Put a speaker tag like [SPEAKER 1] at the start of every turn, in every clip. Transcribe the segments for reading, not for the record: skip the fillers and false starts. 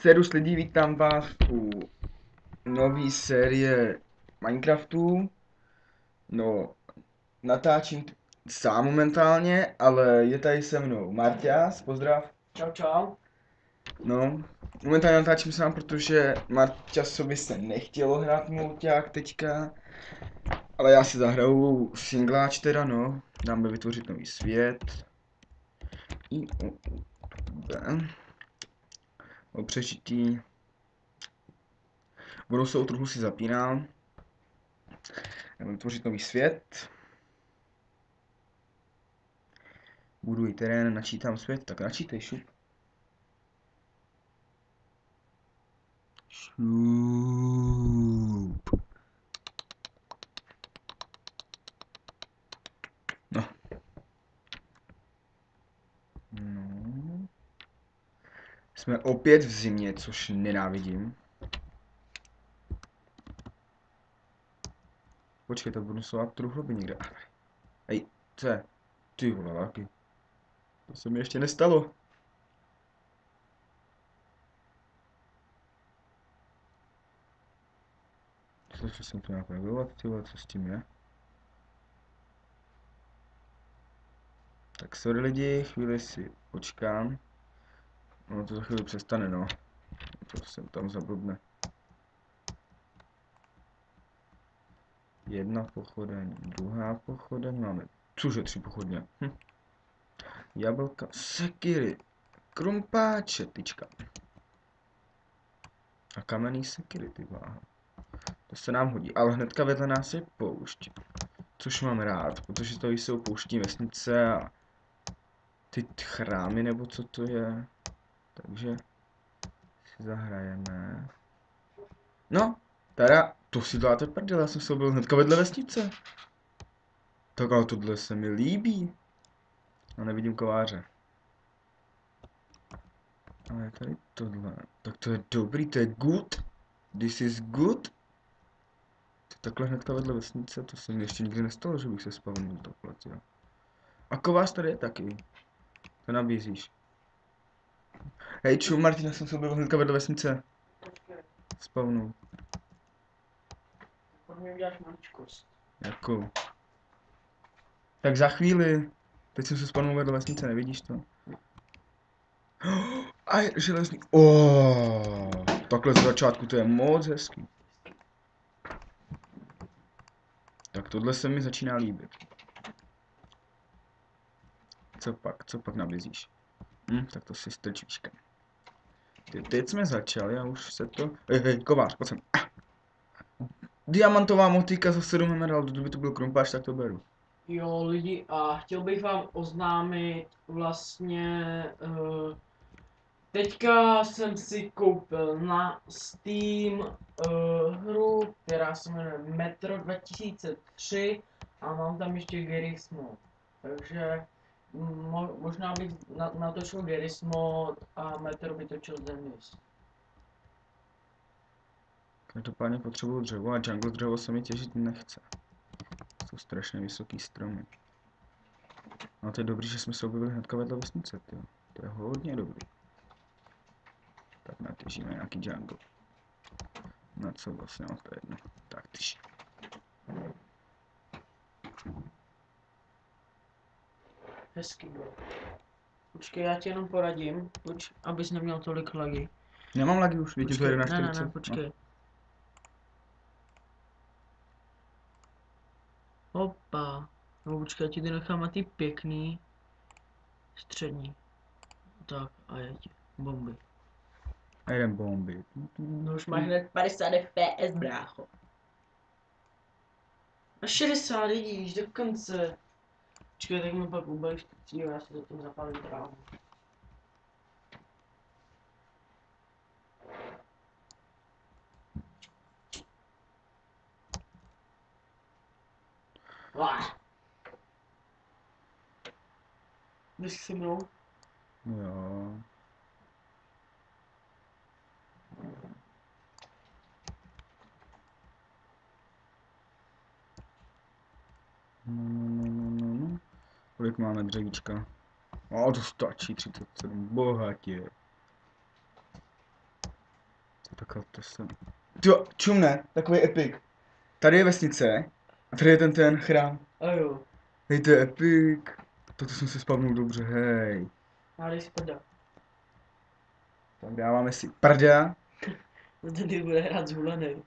[SPEAKER 1] Serus lidí, vítám vás u nové série Minecraftu. No, natáčím sám momentálně, ale je tady se mnou Marťas, pozdrav.
[SPEAKER 2] Čau, čau.
[SPEAKER 1] No, momentálně natáčím sám, protože Marťasovi se nechtělo hrát mulťák teďka, ale já si zahraju singláč teda, no. Dáme vytvořit nový svět. O přežití. Budou se trochu si zapínám. Vytvořit nový svět. Buduji terén, načítám svět, tak načítej, šup. Šup. No. No. Jsme opět v zimě, což nenávidím. Počkej, to budu slovat truhloby někde. Ej, co je? Ty vole, laky. To se mi ještě nestalo. Co jsem to nějak regulovat, ty vole, co s tím je? Tak sorry lidi, chvíli si počkám. Ono to za chvíli přestane, no. To jsem tam zablbne. Jedna pochodeň, druhá pochodeň, máme, cože 3 pochodně. Jablka, sekiry, krumpáče, tyčka. A kamenný sekiry, ty váha. To se nám hodí, ale hnedka vedle nás je poušť. Což mám rád, protože to jsou pouštní vesnice a ty chrámy, nebo co to je. Takže si zahrajeme. No, teda, to si dáte prdel, já jsem se byl hnedka vedle vesnice. Tak ale tohle se mi líbí. A nevidím kováře. Ale tady tohle, tak to je dobrý, to je good. This is good. Takhle hnedka vedle vesnice, to se mi ještě nikdy nestalo, že bych se spavnul takhle, jo. A kovář tady je taky. To nabízíš. Hej ču, Martina, jsem se objevil hnedka vedle vesnice. Spavnul.
[SPEAKER 2] Pro mě uděláš maličkost.
[SPEAKER 1] Jakou? Tak za chvíli. Teď jsem se spavnul vedle vesnice, nevidíš to? A je železný. Takhle z začátku to je moc hezký. Tak tohle se mi začíná líbit. Co pak nabízíš? Tak to si strč výškem. Teď jsme začali a už se to... Hej, kovář, pojď sem. Diamantová motika za 7 emeraldů, kdyby to byl krumpáč, tak to beru.
[SPEAKER 2] Jo, lidi, a chtěl bych vám oznámit vlastně... teďka jsem si koupil na Steam hru, která se jmenuje Metro 2003 a mám tam ještě Garry's Mod. Takže možná bych natočil Garry's Mod a Metro by točil Dennis.
[SPEAKER 1] Každopádně potřebuju dřevo a jungle dřevo se mi těžit nechce. Jsou strašně vysoký stromy. No to je dobrý, že jsme se objevili hnedka vedle vesnice, tyjo. To je hodně dobrý. Tak natěžíme nějaký jungle. Na co vlastně, no to je jedno. Tak tyž.
[SPEAKER 2] Hezký bylo. Počkej, já ti jenom poradím, abys neměl tolik lagy.
[SPEAKER 1] Nemám lagy už, vidím to jede na 40.
[SPEAKER 2] Ne, počkej. No. Opa. No počkej, já ti nechám na ty pěkný střední. Tak a jeď. Bomby.
[SPEAKER 1] A jeden bomby.
[SPEAKER 2] No už máš hned 50 FPS, brácho. A 60 lidí, do konce. Počkej, tak mi pak ubališ to cíl, já si zatím zapálím trávu. Jdeš se mnou?
[SPEAKER 1] Jo. No. Kolik máme dřevíčka? To stačí, 37, bohatě. Takhle to jsem... Tyjo, čumne, takový epic. Tady je vesnice a tady je ten chrám.
[SPEAKER 2] A jo.
[SPEAKER 1] Hej, to je epic. Toto jsem si spavnul dobře, hej.
[SPEAKER 2] A dej si prda.
[SPEAKER 1] Tak dáváme si prda.
[SPEAKER 2] Tady bude hrát zhulený.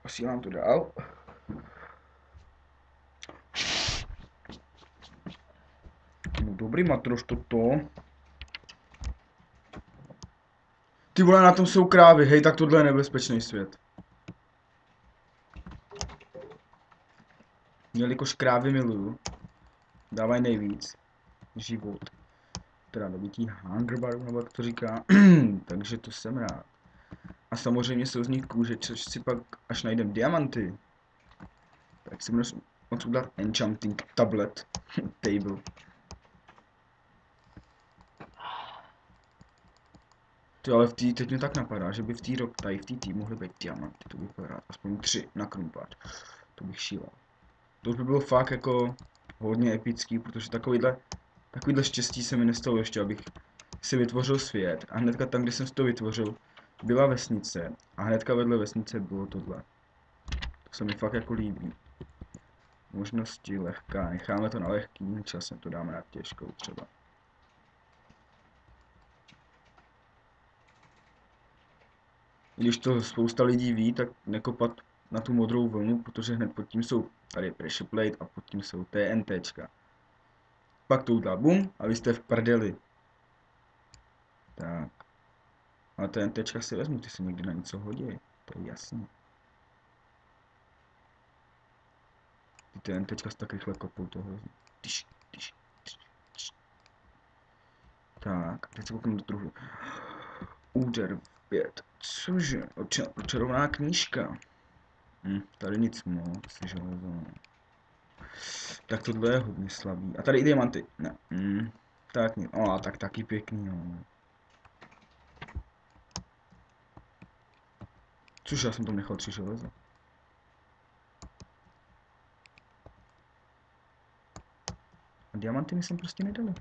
[SPEAKER 1] Posílám to dál. No dobrý matroš toto. Ty vole, na tom jsou krávy, hej, tak tohle je nebezpečný svět. Jelikož krávy miluju, dávají nejvíc život. Teda dobití hunger baru, nebo jak to říká. Takže to jsem rád. A samozřejmě jsou z nich kůže, což si pak, až najdem diamanty, tak si můžu moc udělat enchanting tablet. Table. Ty, ale teď mě tak napadá, že by v té mohly být diamanty, to bych byl rád. Aspoň 3 na krumpáč. To bych šíval. To už by bylo fakt jako hodně epický, protože takovýhle štěstí se mi nestalo ještě, abych si vytvořil svět. A hnedka tam, kde jsem si to vytvořil, byla vesnice. A hnedka vedle vesnice bylo tohle. To se mi fakt jako líbí. Možnosti lehká, necháme to na lehký, časem to dáme na těžkou třeba. Když to spousta lidí ví, tak nekopat na tu modrou vlnu, protože hned pod tím jsou tady pressure plate a pod tím jsou TNTčka. Pak to udělá bum a vy jste v prdeli. Tak. Ale TNTčka si vezmu, ty se někdy na něco hodí, to je jasný. Ty TNTčka se tak rychle kopou toho. Tyš. Tak, teď se kouknu do druhu. Úder 5. Cože? Očarovaná knížka. Tady nic moc, železo. Tak tohle je hodně slabý. A tady i diamanty. Ne. Tak nic. Tak taky pěkný, jo. Což já jsem tam nechal 3 železa. A diamanty mi sem prostě nedali.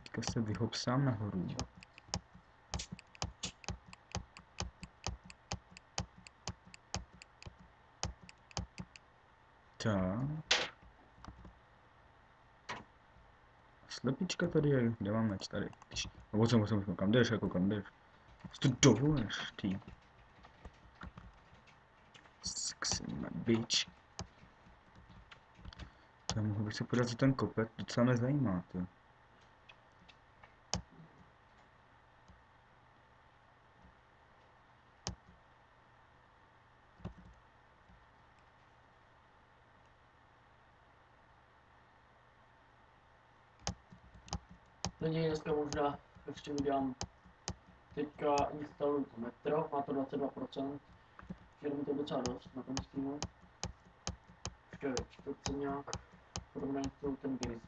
[SPEAKER 1] Teďka se vyhopsám nahoru. Tak. Slepička tady je, kde mám meč tady? No, kam jdeš, jako kam jdeš? Co to dovolíš, ty? Sexy my bitch. Já mohl bych se podat za ten kopec, docela mě zajímá, to.
[SPEAKER 2] Lidi, dneska možná ještě udělám. Teďka instaluju to metro, má to 22%. Je mi to docela dost na tom Steamu. Ještě čtvrtce nějak podobně to ten Gris.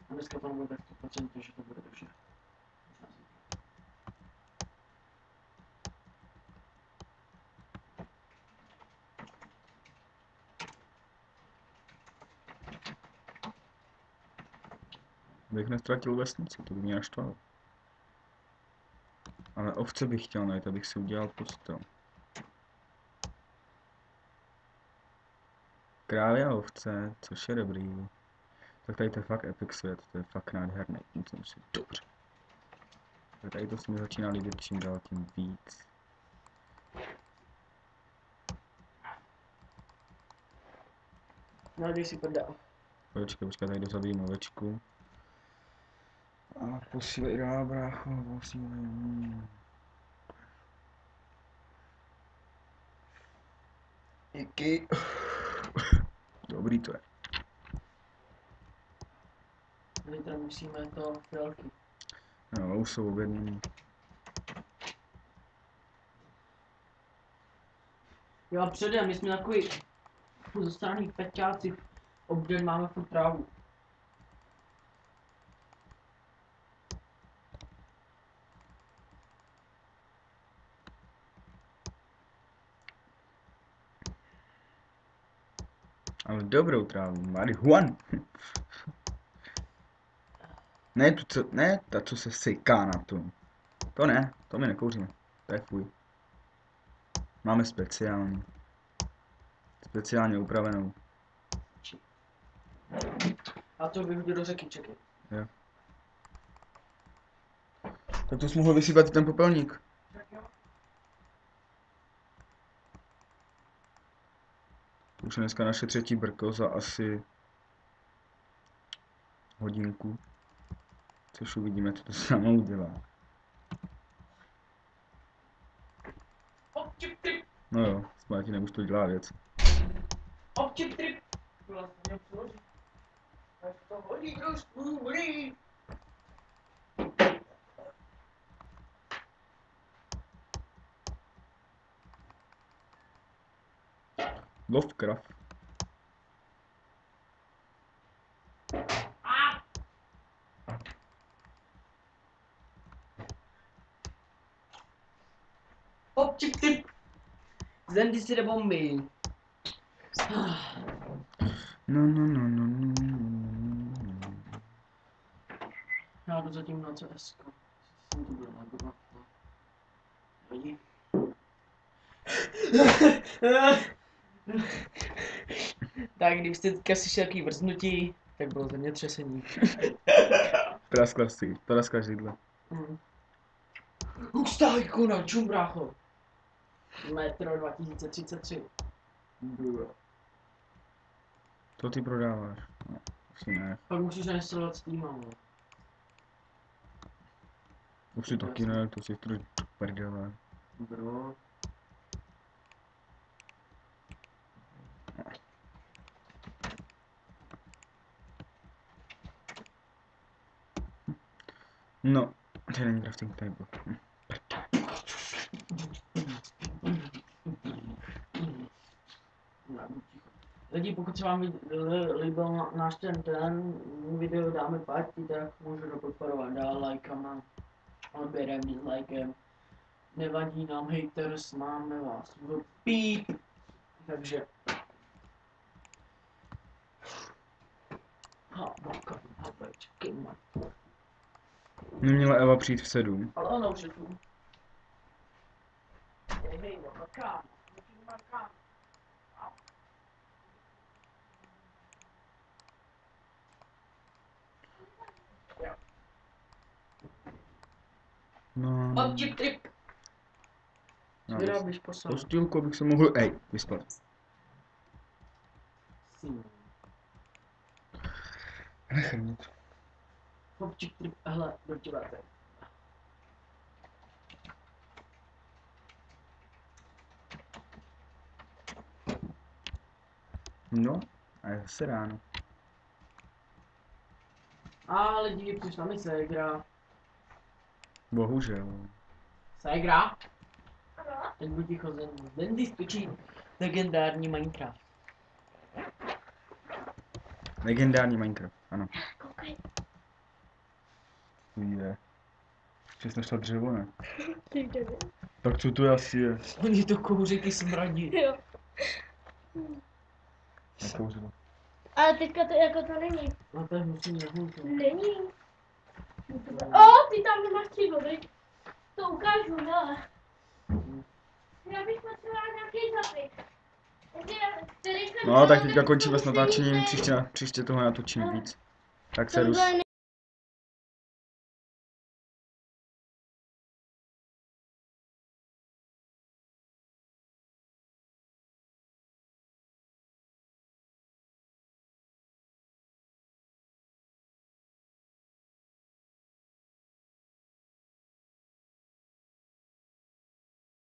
[SPEAKER 2] A dneska to nebude tak 100%, že to bude dobře.
[SPEAKER 1] Bych nestratil vesnici, to by mě naštvalo. Ale ovce bych chtěl najít, abych si udělal postel. Krávy a ovce, což je dobrý. Tak tady to je fakt epic svět, to je fakt nádherný, myslím si, dobře. Tak tady to se mi začíná líbit čím dál tím víc.
[SPEAKER 2] No, dej si prdel.
[SPEAKER 1] Počkej, tady dozabijím ovečku. A posílej dál, brácho, posílej. Díky. Dobrý to je.
[SPEAKER 2] Zítra musíme to fialky.
[SPEAKER 1] No, už jsou objednaný.
[SPEAKER 2] Jo a předem, my jsme takový zastraný peťáci, obden máme furt trávu.
[SPEAKER 1] Ale dobrou trávu, marihuanu. Ne, ne, ta, co se seká na tom. To ne, to my nekouříme. To je fuj. Máme speciální. Speciálně upravenou.
[SPEAKER 2] A to vyhodil do řeky, čekej.
[SPEAKER 1] Jo. Tak to jsi mohl vysypat ten popelník. Už je dneska naše třetí brko za asi hodinku. Což uvidíme, co to s náma udělá.
[SPEAKER 2] Občip trip,
[SPEAKER 1] No jo, s Martinem už to dělá věc.
[SPEAKER 2] občip trip. Vlastně přeložit. Tak to hodí trošku vody.
[SPEAKER 1] Lovecraft.
[SPEAKER 2] Občip trip. Zendi si jde bomby.
[SPEAKER 1] No.
[SPEAKER 2] Já jdu zatím na CS. Jsem to byl nagovat. Vidí? Tak kdybyste teďka slyšeli jaký vrznutí, tak bylo zemětřesení.
[SPEAKER 1] Praskla židle.
[SPEAKER 2] Ustájku na čum, brácho. Metro 2033.
[SPEAKER 1] To ty prodáváš? No, asi ne.
[SPEAKER 2] Pak musíš nainstalovat Steam, no.
[SPEAKER 1] Už si taky ne, to si trošku prdele.
[SPEAKER 2] Bro.
[SPEAKER 1] No, to není crafting table.
[SPEAKER 2] Lidi, pokud se vám líbil náš ten video dáme party, tak můžete podporovat dál lajkama, odběrem, dislikem. Nevadí nám haters, máme vás v píp. Takže... Habečky, matko.
[SPEAKER 1] Neměla Eva přijít v 7.
[SPEAKER 2] Ale ona už je tu. Hej, makám. Makám.
[SPEAKER 1] No.
[SPEAKER 2] Občip trip.
[SPEAKER 1] No,
[SPEAKER 2] Vyrábíš posel.
[SPEAKER 1] postýlku, abych se mohl, vyspat. Nechrnit.
[SPEAKER 2] Občip trip, hele, do těla teď.
[SPEAKER 1] No, a je zase ráno.
[SPEAKER 2] A lidi, přišla mi ségra.
[SPEAKER 1] Bohužel.
[SPEAKER 2] Ségra? Teď buď ticho, Zendy skočí legendární Minecraft.
[SPEAKER 1] Legendární Minecraft, ano.
[SPEAKER 3] Koukej.
[SPEAKER 1] Je. Přesně to dřevo, ne?
[SPEAKER 3] Ty jde.
[SPEAKER 1] Tak co to asi je?
[SPEAKER 2] Oni to kouříky smradí.
[SPEAKER 3] Jo.
[SPEAKER 1] Nekouřilo.
[SPEAKER 3] Ale teďka to jako to není.
[SPEAKER 2] No to je musím nehnuto.
[SPEAKER 3] Není. O, ty tam nemáš střígo, viď? To ukážu, hele. Já bych potřebovala nějaký zapik.
[SPEAKER 1] No, tak teďka končíme s natáčením, příště toho natočím víc. Tak se
[SPEAKER 3] Tohle